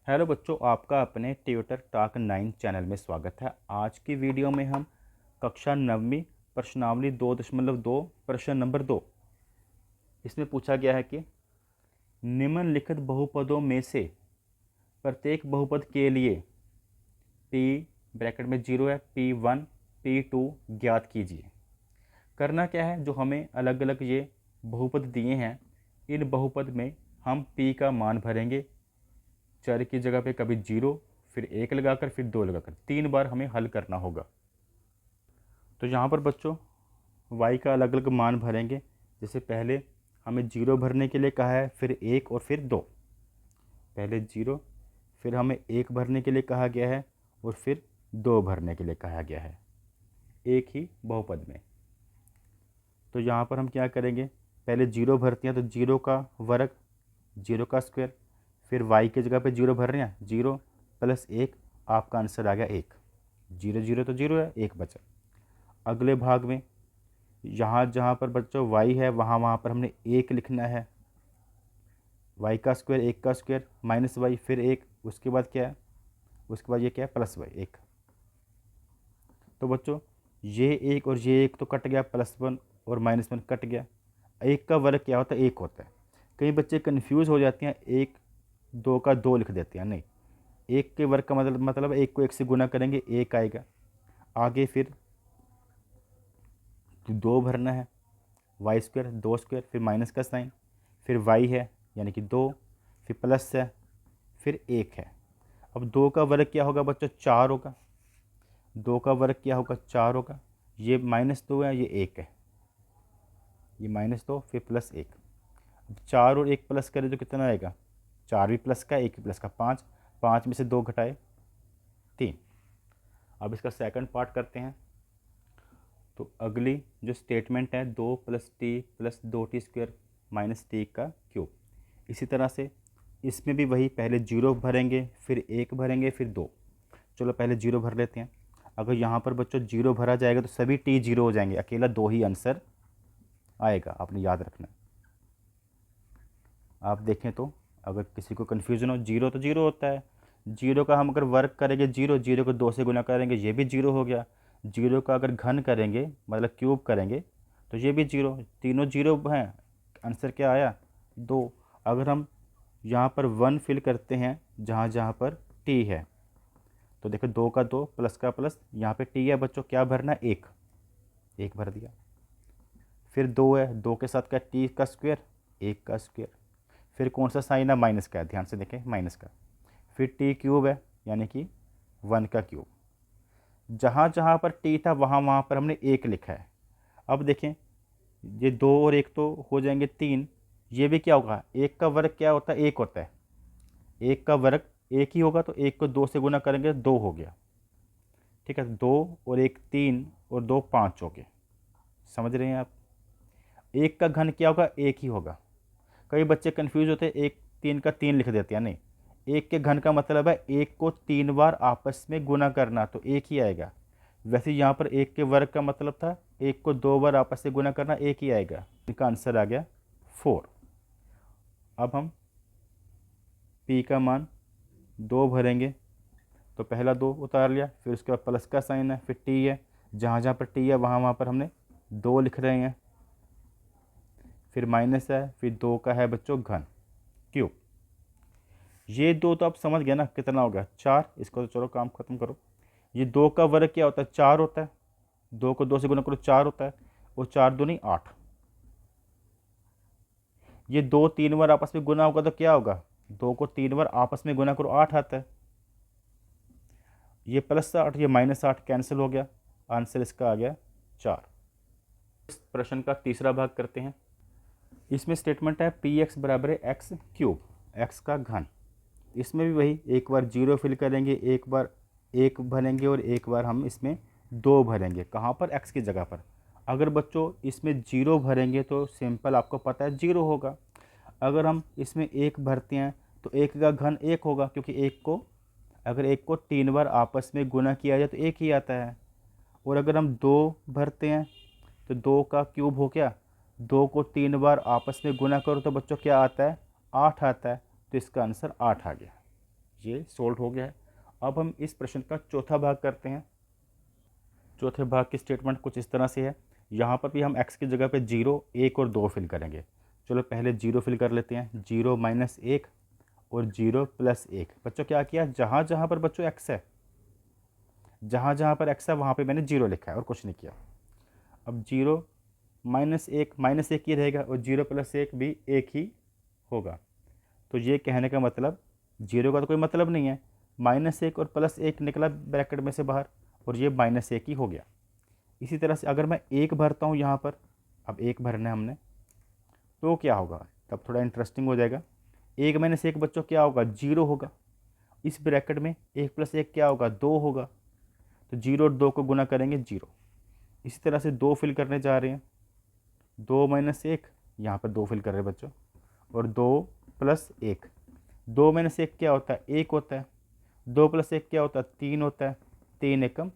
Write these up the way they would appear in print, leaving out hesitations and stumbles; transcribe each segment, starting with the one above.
Hello बच्चों, आपका अपने ट्यूटर टॉक 9 चैनल में स्वागत है। आज की वीडियो में हम कक्षा नववीं प्रश्नावली 2.2 प्रश्न नंबर 2, इसमें पूछा गया है कि निम्नलिखित बहुपदों में से प्रत्येक बहुपद के लिए p ब्रैकेट में 0 है, p1 p2 ज्ञात कीजिए। करना क्या है, जो हमें अलग अलग ये बहुपद दिए हैं, इन बहुपद में हम p का मान भरेंगे। चर की जगह पे कभी 0, फिर 1 लगाकर, फिर 2 लगाकर 3 बार हमें हल करना होगा। तो यहाँ पर बच्चों y का अलग अलग मान भरेंगे। जैसे पहले हमें 0 भरने के लिए कहा है, फिर 1 और फिर 2। पहले 0, फिर हमें 1 भरने के लिए कहा गया है और फिर 2 भरने के लिए कहा गया है, एक ही बहुपद में। तो यहाँ पर हम क्या करेंगे, पहले 0 भरते हैं तो 0 का वर्ग, 0 का स्क्वायर, फिर y की जगह पे 0 भर रहे हैं, 0 प्लस 1, आपका आंसर आ गया 1। 0 0 तो 0 है, 1 बचा। अगले भाग में यहाँ जहाँ पर बच्चों y है, वहाँ पर हमने 1 लिखना है। y का स्क्वायर, 1 का स्क्वायर माइनस y, फिर 1, उसके बाद क्या है, उसके बाद ये क्या है, प्लस y 1। तो बच्चों ये 1 और ये 1 तो कट गया, +1 और -1 कट गया। 1 का वर्ग क्या होता है, 1 होता है। कई बच्चे कन्फ्यूज़ हो जाते हैं, 1 2 का 2 लिख देते हैं। नहीं, 1 के वर्ग का मतलब 1 को 1 से गुना करेंगे, 1 आएगा। आगे फिर 2 भरना है, वाई स्क्वायर, 2 स्क्वायर, फिर माइनस का साइन, फिर y है यानी कि 2, फिर प्लस है, फिर 1 है। अब 2 का वर्ग क्या होगा बच्चों, 4 होगा। 2 का वर्ग क्या होगा, 4 होगा। ये -2 है, ये 1 है, ये -2 फिर +1। 4 और 1 प्लस करें तो कितना आएगा, 4 भी प्लस का, 1 भी प्लस का, 5। 5 में से 2 घटाए 3। अब इसका सेकंड पार्ट करते हैं। तो अगली जो स्टेटमेंट है, 2 + t + 2t square minus t का क्यूब। इसी तरह से इसमें भी वही, पहले 0 भरेंगे, फिर 1 भरेंगे, फिर 2। चलो पहले 0 भर लेते हैं। अगर यहाँ पर बच्चों 0 भरा जाएगा तो सभी t 0 हो जाएंगे, अकेला 2 ही आंसर आएगा, आपने याद रखना। आप देखें तो अगर किसी को कन्फ्यूज़न हो, 0 तो 0 होता है। 0 का हम अगर वर्ग करेंगे 0, 0 को 2 से गुना करेंगे, ये भी 0 हो गया। 0 का अगर घन करेंगे मतलब क्यूब करेंगे तो ये भी 0, तीनों 0 हैं। आंसर क्या आया, 2। अगर हम यहाँ पर 1 फिल करते हैं जहाँ जहाँ पर t है, तो देखो 2 का 2 प्लस का प्लस, यहाँ पे t है बच्चों, क्या भरना है, 1, 1 भर दिया। फिर 2 है, 2 के साथ क्या, t का स्क्वायर, 1 का स्क्वायर। फिर कौन सा साइन है, माइनस का है, ध्यान से देखें, माइनस का। फिर टी क्यूब है यानी कि 1 का क्यूब। जहाँ जहाँ पर टी था वहाँ वहाँ पर हमने 1 लिखा है। अब देखें, ये 2 और 1 तो हो जाएंगे 3। ये भी क्या होगा, 1 का वर्ग क्या होता है, 1 होता है। 1 का वर्ग 1 ही होगा, तो 1 को 2 से गुना करेंगे, 2 हो गया। ठीक है, 2 और 1 3 और 2 5 हो गए। समझ रहे हैं आप। 1 का घन क्या होगा, 1 ही होगा। कई बच्चे कंफ्यूज होते हैं, 1 3 का 3 लिख देते हैं। नहीं, 1 के घन का मतलब है 1 को 3 बार आपस में गुना करना, तो 1 ही आएगा। वैसे यहाँ पर 1 के वर्ग का मतलब था 1 को 2 बार आपस से गुना करना, 1 ही आएगा। इनका आंसर आ गया 4। अब हम p का मान 2 भरेंगे, तो पहला 2 उतार लिया, फिर उसके बाद प्लस का साइन है, फिर t है, जहाँ जहाँ पर t है वहाँ पर हमने 2 लिख रहे हैं। फिर माइनस है, फिर 2 का है बच्चों घन क्यूब। ये 2 तो आप समझ गए ना कितना होगा, 4। इसको तो चलो काम खत्म करो। ये 2 का वर्ग क्या होता है, 4 होता है। 2 को 2 से गुना करो, 4 होता है, और 4 दूनी 8। ये 2 3 बार आपस में गुना होगा तो क्या होगा, 2 को 3 बार आपस में गुना करो, 8 आता है। ये +8, ये -8 कैंसिल हो गया। आंसर इसका आ गया 4। इस प्रश्न का तीसरा भाग करते हैं। इसमें स्टेटमेंट है px बराबर है x क्यूब, x का घन। इसमें भी वही, एक बार 0 फिल करेंगे, एक बार 1 भरेंगे और एक बार हम इसमें 2 भरेंगे। कहाँ पर, x की जगह पर। अगर बच्चों इसमें 0 भरेंगे तो सिंपल आपको पता है 0 होगा। अगर हम इसमें 1 भरते हैं तो 1 का घन 1 होगा, क्योंकि 1 को अगर 1 को 3 बार आपस में गुना किया जाए तो 1 ही आता है। और अगर हम 2 भरते हैं तो 2 का क्यूब हो गया, 2 को 3 बार आपस में गुना करो तो बच्चों क्या आता है, 8 आता है। तो इसका आंसर 8 आ गया। ये सोल्व हो गया है। अब हम इस प्रश्न का चौथा भाग करते हैं। चौथे भाग की स्टेटमेंट कुछ इस तरह से है। यहाँ पर भी हम x की जगह पे 0, 1 और 2 फिल करेंगे। चलो पहले 0 फिल कर लेते हैं। 0 - 1 और 0 + 1। बच्चों क्या किया, जहाँ जहाँ पर बच्चों x है, जहाँ जहाँ पर x है वहाँ पे मैंने 0 लिखा है और कुछ नहीं किया। अब 0 -1 ही रहेगा और 0 + 1 भी 1 ही होगा। तो ये कहने का मतलब 0 का तो कोई मतलब नहीं है, -1 और +1 निकला ब्रैकेट में से बाहर और ये -1 ही हो गया। इसी तरह से अगर मैं 1 भरता हूँ यहाँ पर, अब 1 भरना है हमने, तो क्या होगा, तब थोड़ा इंटरेस्टिंग हो जाएगा। 1 - 1 बच्चों क्या होगा, 0 होगा। इस ब्रैकेट में 1 + 1 क्या होगा, 2 होगा। तो 0 और 2 को गुना करेंगे 0। इसी तरह से 2 फिल करने जा रहे हैं। 2 - 1, यहाँ पर 2 फिल कर रहे हैं बच्चों, और 2 + 1। 2 - 1 क्या होता है, 1 होता है। 2 + 1 क्या होता है, 3 होता है। 3 एकम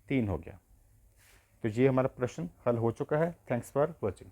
3 हो गया। तो ये हमारा प्रश्न हल हो चुका है। Thanks for watching.